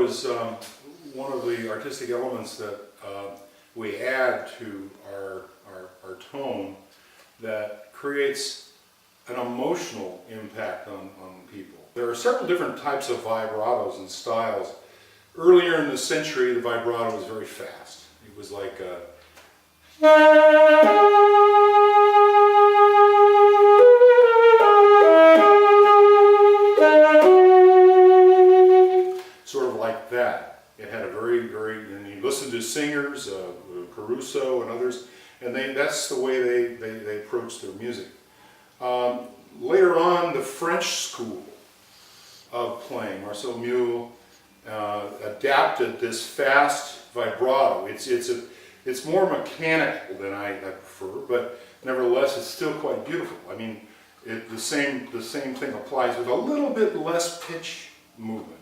is one of the artistic elements that we add to our tone that creates an emotional impact on people. There are several different types of vibratos and styles. Earlier in the century, the vibrato was very fast. It was like a sort of like that. It had a very, and you listen to singers, Caruso and others, and that's the way they approached their music. Later on, the French school of playing, Marcel Mule, adapted this fast vibrato. It's more mechanical than I prefer, but nevertheless, it's still quite beautiful. I mean, the same thing applies with a little bit less pitch movement.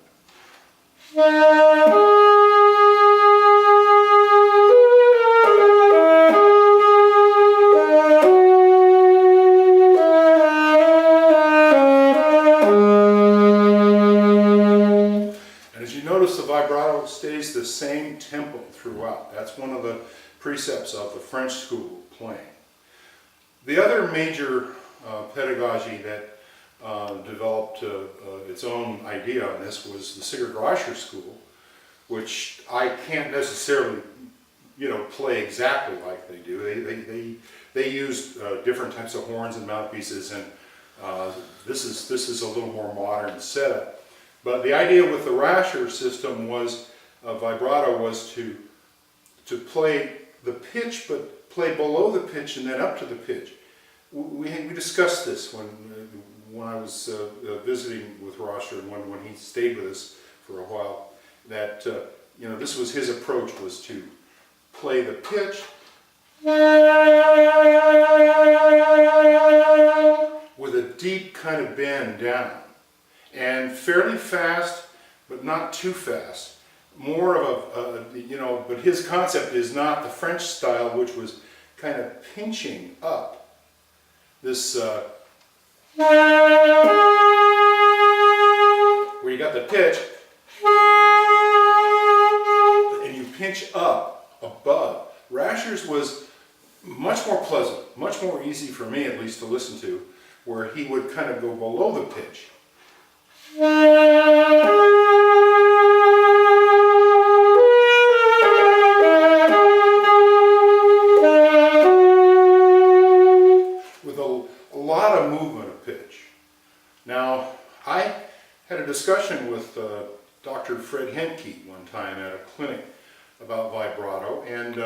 Notice the vibrato stays the same tempo throughout. That's one of the precepts of the French school playing. The other major pedagogy that developed its own idea on this was the Sigurd-Rascher school, which I can't necessarily, play exactly like they do. They use different types of horns and mouthpieces, and this is a little more modern setup. But the idea with the Rascher system was, vibrato was to play the pitch, but play below the pitch and then up to the pitch. We discussed this when I was visiting with Rascher and when he stayed with us for a while. That this was his approach, was to play the pitch with a deep kind of bend down. And fairly fast, but not too fast. More of but his concept is not the French style, which was kind of pinching up. This, where you got the pitch, and you pinch up above. Rascher's was much more pleasant, much more easy for me at least to listen to, where he would kind of go below the pitch. With a lot of movement of pitch. Now, I had a discussion with Dr. Fred Hemke one time at a clinic about vibrato, and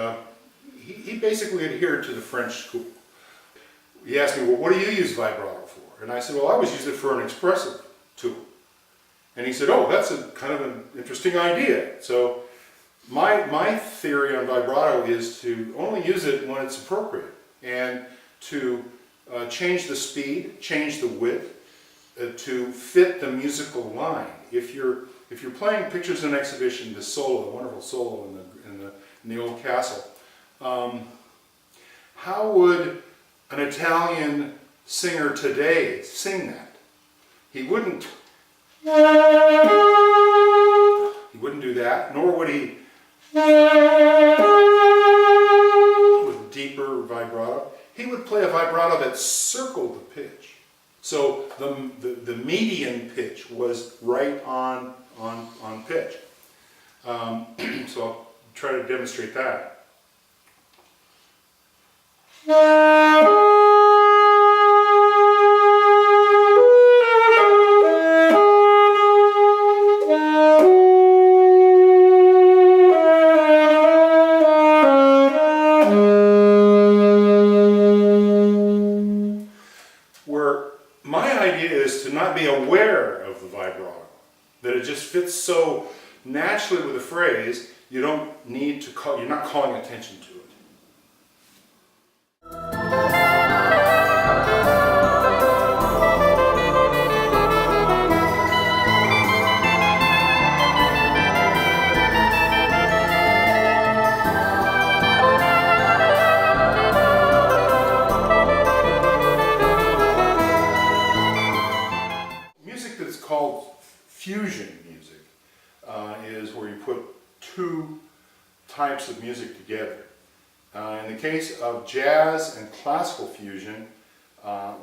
he basically adhered to the French school. He asked me, well, what do you use vibrato for? And I said, well, I always use it for an expressive tool. And he said, oh, that's a kind of an interesting idea. So my theory on vibrato is to only use it when it's appropriate, and to change the speed, change the width, to fit the musical line. If you're playing Pictures in Exhibition, the solo, the wonderful solo in the old castle, how would an Italian singer today sing that? He wouldn't do that, nor would he with deeper vibrato. He would play a vibrato that circled the pitch. So the median pitch was right on pitch. So I'll try to demonstrate that. Be aware of the vibrato, that it just fits so naturally with the phrase, you don't need to you're not calling attention to it. Fusion music is types of music together. In the case of jazz and classical fusion,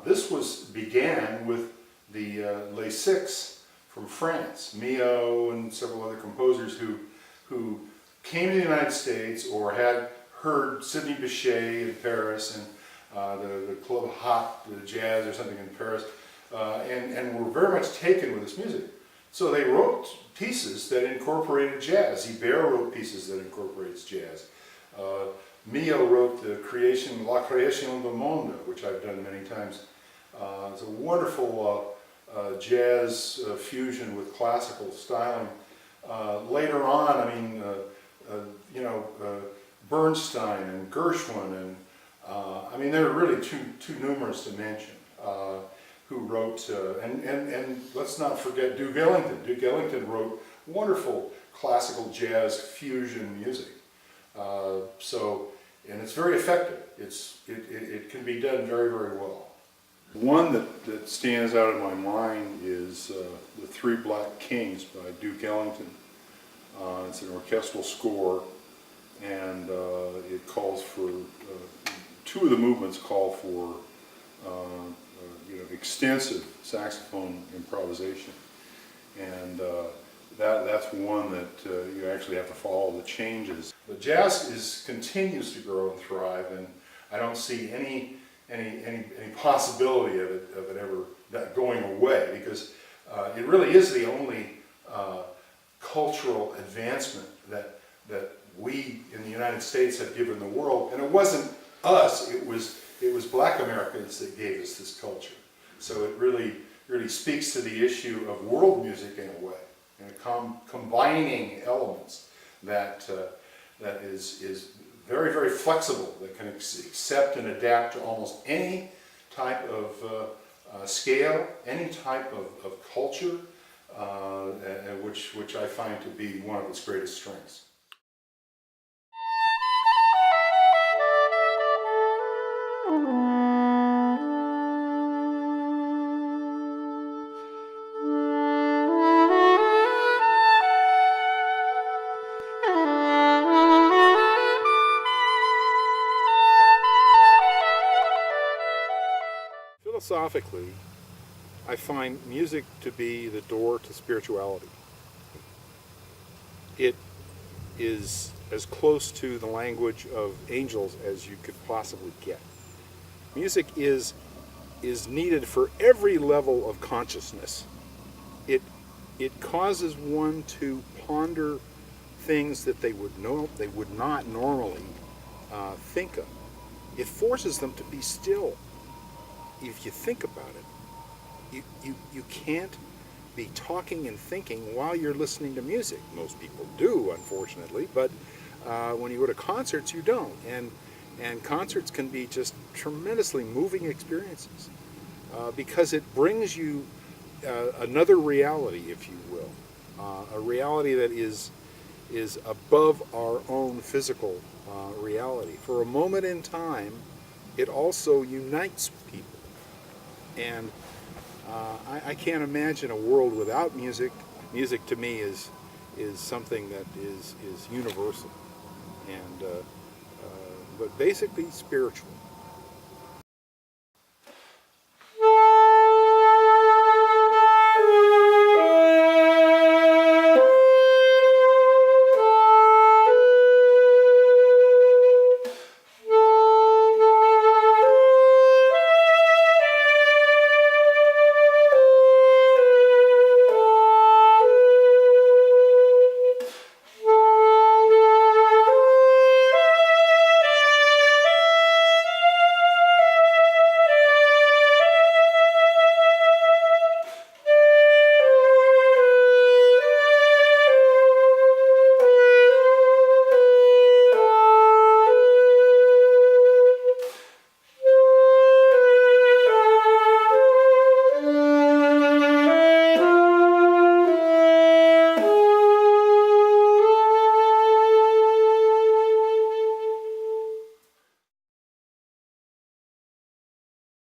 this began with the Les Six from France, Mio and several other composers who came to the United States or had heard Sidney Bechet in Paris and the Club Hot Jazz or something in Paris, and were very much taken with this music. So they wrote pieces that incorporated jazz. Ibert wrote pieces that incorporates jazz. Mio wrote La Création du Monde, which I've done many times. It's a wonderful jazz fusion with classical styling. Later on, I mean, Bernstein and Gershwin, and I mean, there are really too numerous to mention. Who wrote, and let's not forget Duke Ellington. Duke Ellington wrote wonderful classical jazz fusion music. And it's very effective. It can be done very, very well. One that stands out in my mind is The Three Black Kings by Duke Ellington. It's an orchestral score, and it calls for, two of the movements call for extensive saxophone improvisation, and that's one that you actually have to follow the changes. But jazz continues to grow and thrive, and I don't see any possibility of it ever going away, because it really is the only cultural advancement that we in the United States have given the world. And it wasn't us; it was Black Americans that gave us this culture. So it really speaks to the issue of world music in a way, and combining elements that is very, very flexible, that can accept and adapt to almost any type of scale, any type of culture, which I find to be one of its greatest strengths. Philosophically, I find music to be the door to spirituality. It is as close to the language of angels as you could possibly get. Music is needed for every level of consciousness. It causes one to ponder things that they would not normally think of. It forces them to be still. If you think about it, you can't be talking and thinking while you're listening to music. Most people do, unfortunately, but when you go to concerts, you don't. And concerts can be just tremendously moving experiences because it brings you another reality, if you will, a reality that is above our own physical reality. For a moment in time, it also unites people. And I can't imagine a world without music. Music to me is something that is universal, and but basically spiritual.